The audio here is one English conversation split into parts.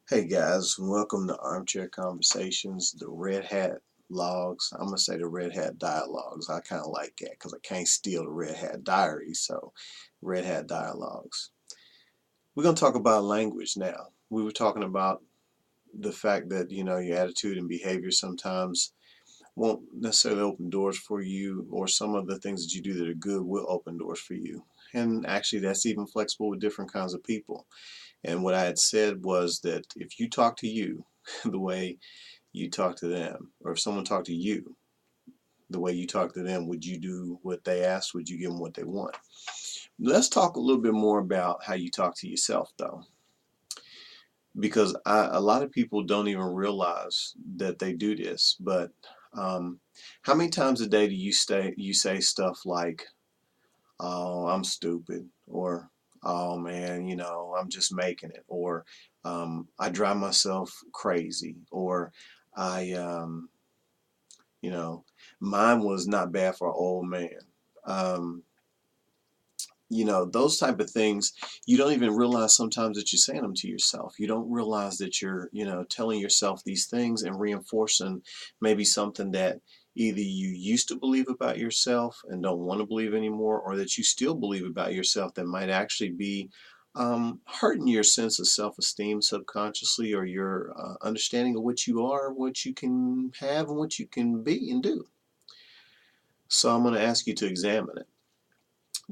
Hey guys, welcome to Armchair Conversations, the Red Hat Logs. I'm going to say the Red Hat Dialogues. I kind of like that because I can't steal the Red Hat Diary, so Red Hat Dialogues. We're going to talk about language now. We were talking about the fact that, your attitude and behavior sometimes won't necessarily open doors for you, or some of the things that you do that are good will open doors for you. And actually, that's even flexible with different kinds of people. And what I had said was that if you talk to you the way you talk to them, or if someone talked to you the way you talk to them, would you do what they asked? Would you give them what they want? Let's talk a little bit more about how you talk to yourself, though, because a lot of people don't even realize that they do this. But how many times a day do you say stuff like, "Oh, I'm stupid," or "Oh man, I'm just making it," or "I drive myself crazy," or "I you know, mine was not bad for an old man." Um, those type of things, you don't even realize sometimes that you're saying them to yourself. You don't realize that you're, telling yourself these things and reinforcing maybe something that either you used to believe about yourself and don't want to believe anymore, or that you still believe about yourself that might actually be hurting your sense of self-esteem subconsciously, or your understanding of what you are, what you can have, and what you can be and do. So I'm going to ask you to examine it.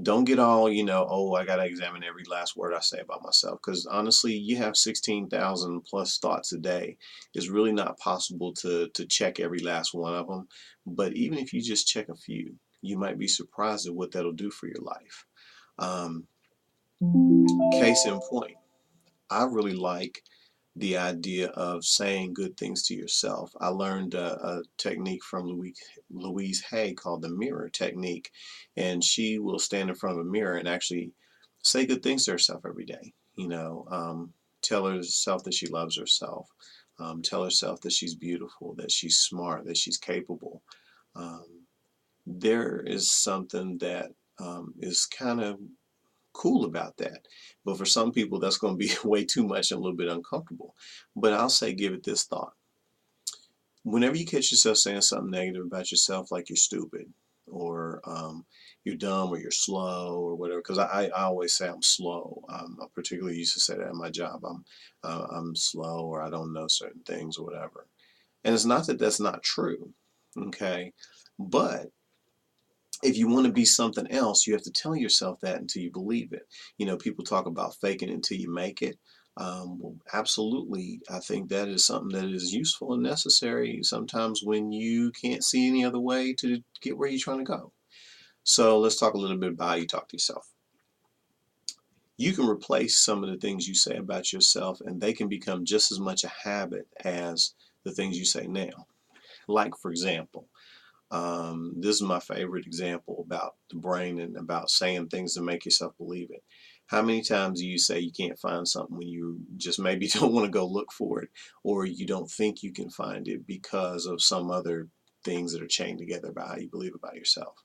Don't get all, oh, I got to examine every last word I say about myself. Because honestly, you have 16,000 plus thoughts a day. It's really not possible to check every last one of them. But even if you just check a few, you might be surprised at what that'll do for your life. Um, Case in point, I really like the idea of saying good things to yourself. I learned a technique from Louise Hay called the mirror technique, and she will stand in front of a mirror and actually say good things to herself every day. Tell herself that she loves herself. Tell herself that she's beautiful, that she's smart, that she's capable. Um, there is something that is kind of cool about that. But for some people, that's going to be way too much and a little bit uncomfortable. But I'll say, give it this thought. Whenever you catch yourself saying something negative about yourself, like you're stupid, or you're dumb, or you're slow, or whatever, because I always say I'm slow. I particularly used to say that in my job. I'm slow, or I don't know certain things, or whatever. And it's not that that's not true, okay? But if you want to be something else, you have to tell yourself that until you believe it. People talk about faking it until you make it. Well, absolutely, I think that is something that is useful and necessary sometimes when you can't see any other way to get where you're trying to go. So let's talk a little bit about how you talk to yourself. You can replace some of the things you say about yourself, and they can become just as much a habit as the things you say now. Like, for example, this is my favorite example about the brain and about saying things to make yourself believe it. How many times do you say you can't find something when you just maybe don't want to go look for it, or you don't think you can find it because of some other things that are chained together about how you believe about yourself?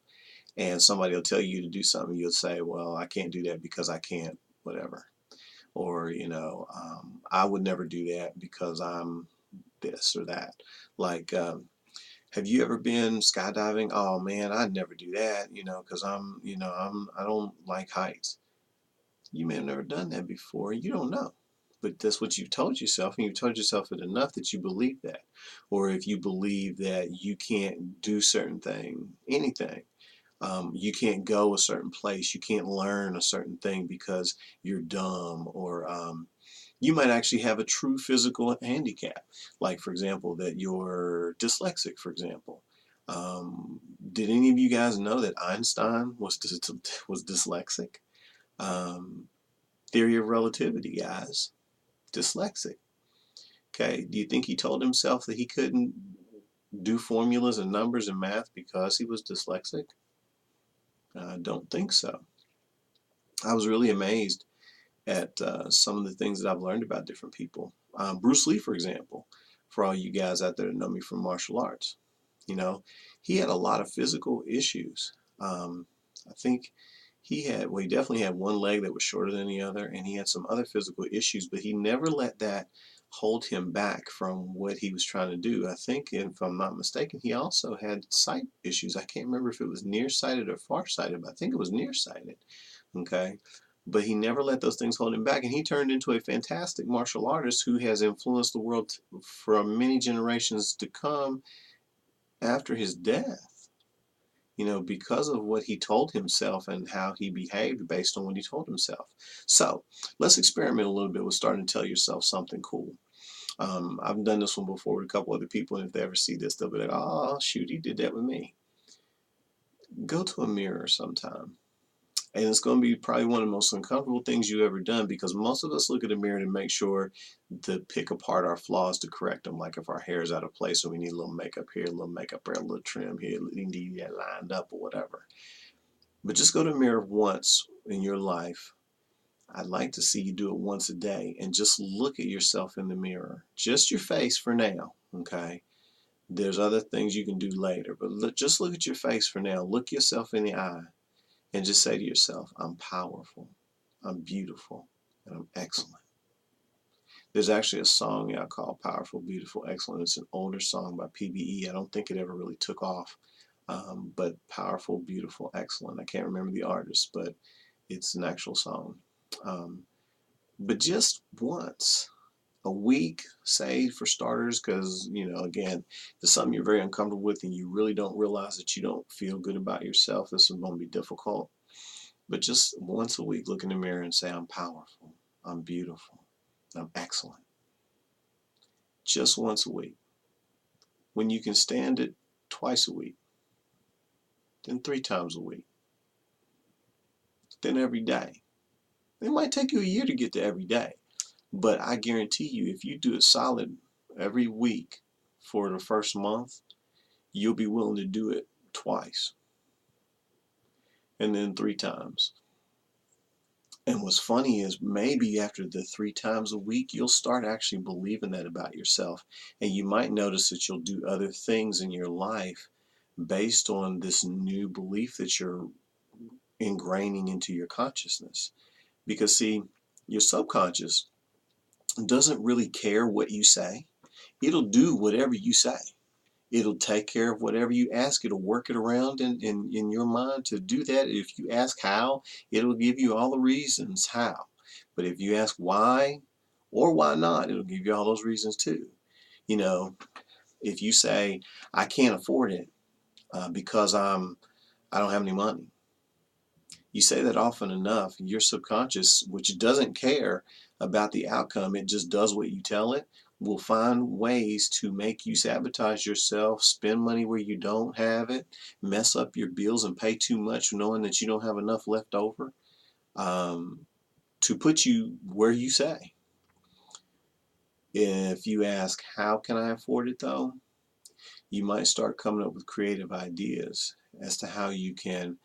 And somebody will tell you to do something, you'll say, well, I can't do that because I can't, whatever. Or, I would never do that because I'm this or that. Like, have you ever been skydiving? Oh man, I'd never do that, because I don't like heights. You may have never done that before. You don't know. But that's what you've told yourself, and you've told yourself it enough that you believe that. Or if you believe that you can't do certain thing, anything, you can't go a certain place, you can't learn a certain thing because you're dumb, or you might actually have a true physical handicap. Like, for example, that you're dyslexic, for example. Did any of you guys know that Einstein was dyslexic? Um, Theory of relativity, guys. Dyslexic. Okay, do you think he told himself that he couldn't do formulas and numbers and math because he was dyslexic? I don't think so. I was really amazed at some of the things that I've learned about different people. Bruce Lee, for example, for all you guys out there that know me from martial arts, you know, he had a lot of physical issues. I think well, he definitely had one leg that was shorter than the other, and he had some other physical issues, but he never let that hold him back from what he was trying to do. I think, if I'm not mistaken, he also had sight issues. I can't remember if it was nearsighted or farsighted, but I think it was nearsighted. Okay. But he never let those things hold him back, and he turned into a fantastic martial artist who has influenced the world for many generations to come after his death, because of what he told himself and how he behaved based on what he told himself. So let's experiment a little bit with starting to tell yourself something cool. I've done this one before with a couple other people, and if they ever see this, they'll be like, oh, shoot, he did that with me. Go to a mirror sometime. And it's going to be probably one of the most uncomfortable things you've ever done, because most of us look at a mirror to make sure to pick apart our flaws to correct them. Like if our hair is out of place and we need a little makeup here, a little makeup there, a little trim here, we need that lined up or whatever. But just go to a mirror once in your life. I'd like to see you do it once a day and just look at yourself in the mirror. Just your face for now, okay? There's other things you can do later, but just look at your face for now. Look yourself in the eye and just say to yourself, I'm powerful, I'm beautiful, and I'm excellent. There's actually a song out called Powerful, Beautiful, Excellent. It's an older song by PBE. I don't think it ever really took off, but Powerful, Beautiful, Excellent. I can't remember the artist, but it's an actual song. But just once a week, say, for starters, because, again, if it's something you're very uncomfortable with and you really don't realize that you don't feel good about yourself, this is going to be difficult. But just once a week, look in the mirror and say, I'm powerful, I'm beautiful, I'm excellent. Just once a week. When you can stand it, twice a week, then 3 times a week, then every day. It might take you a year to get to every day, but I guarantee you, if you do it solid every week for the first month, you'll be willing to do it twice and then 3 times. And what's funny is maybe after the 3 times a week, you'll start actually believing that about yourself. And you might notice that you'll do other things in your life based on this new belief that you're ingraining into your consciousness. Because, see, your subconscious doesn't really care what you say. It'll do whatever you say. It'll take care of whatever you ask. It'll work it around in your mind to do that. If you ask how, it'll give you all the reasons how. But if you ask why or why not, it'll give you all those reasons too. If you say, I can't afford it because I don't have any money. You say that often enough, your subconscious, which doesn't care about the outcome, it just does what you tell it, will find ways to make you sabotage yourself, spend money where you don't have it, mess up your bills and pay too much knowing that you don't have enough left over, to put you where you say. If you ask, how can I afford it though? You might start coming up with creative ideas as to how you can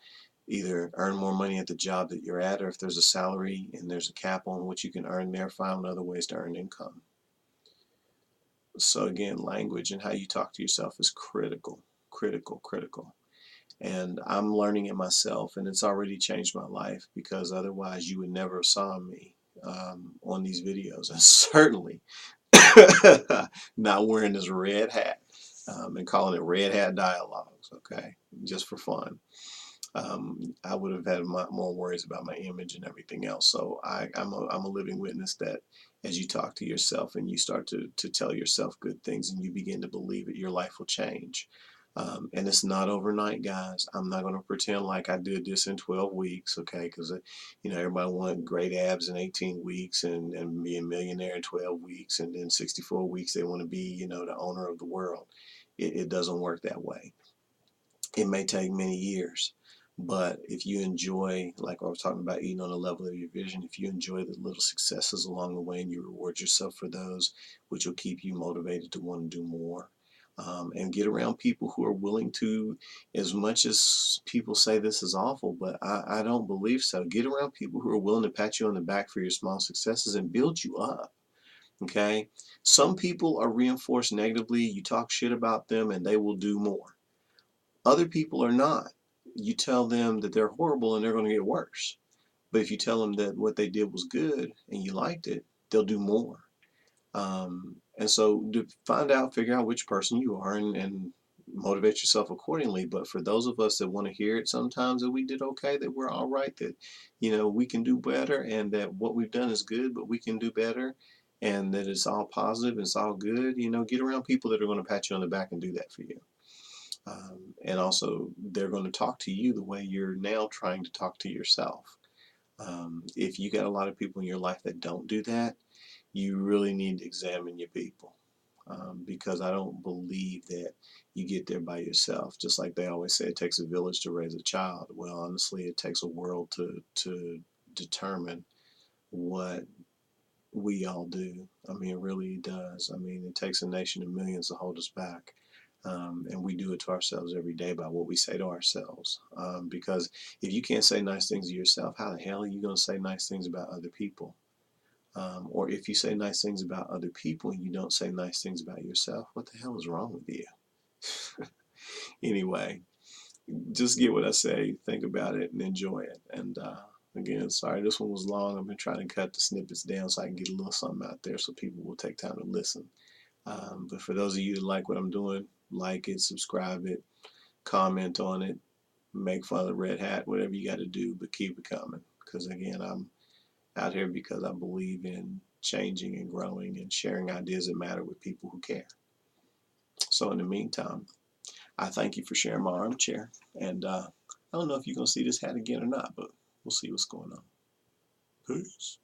either earn more money at the job that you're at, or if there's a salary and there's a cap on what you can earn there, find other ways to earn income. So again, language and how you talk to yourself is critical, critical, critical. And I'm learning it myself, and it's already changed my life, because otherwise you would never have saw me on these videos, and certainly not wearing this red hat and calling it Red Hat Dialogues, okay, just for fun. I would have had more worries about my image and everything else. So I'm a living witness that as you talk to yourself and you start to tell yourself good things and you begin to believe it, your life will change. And it's not overnight, guys. I'm not going to pretend like I did this in 12 weeks, okay? Because, everybody wanted great abs in 18 weeks and be a millionaire in 12 weeks. And then 64 weeks, they want to be, the owner of the world. It doesn't work that way. It may take many years. But if you enjoy, like I was talking about, eating on the level of your vision, if you enjoy the little successes along the way and you reward yourself for those, which will keep you motivated to want to do more. And get around people who are willing to, as much as people say this is awful, but I don't believe so. Get around people who are willing to pat you on the back for your small successes and build you up. Okay? Some people are reinforced negatively. You talk shit about them and they will do more. Other people are not. You tell them that they're horrible and they're going to get worse. But if you tell them that what they did was good and you liked it, they'll do more. And so to find out, figure out which person you are, and motivate yourself accordingly. But for those of us that want to hear it sometimes that we did okay, that we're all right, that, we can do better, and that what we've done is good, but we can do better, and that it's all positive, it's all good, get around people that are going to pat you on the back and do that for you. And also, they're going to talk to you the way you're now trying to talk to yourself. If you got a lot of people in your life that don't do that, you really need to examine your people, because I don't believe that you get there by yourself. Just like they always say, it takes a village to raise a child. Well, honestly, it takes a world to determine what we all do. I mean, it really does. I mean, it takes a nation of millions to hold us back. And we do it to ourselves every day by what we say to ourselves. Because if you can't say nice things to yourself, how the hell are you going to say nice things about other people? Or if you say nice things about other people and you don't say nice things about yourself, what the hell is wrong with you? Anyway, just get what I say, think about it, and enjoy it. And again, sorry this one was long. I've been trying to cut the snippets down so I can get a little something out there so people will take time to listen. But for those of you that like what I'm doing, like it, subscribe it, comment on it, make fun of the red hat, whatever you got to do, but keep it coming. Because again, I'm out here because I believe in changing and growing and sharing ideas that matter with people who care. So in the meantime, I thank you for sharing my armchair. And I don't know if you're going to see this hat again or not, but we'll see what's going on. Peace.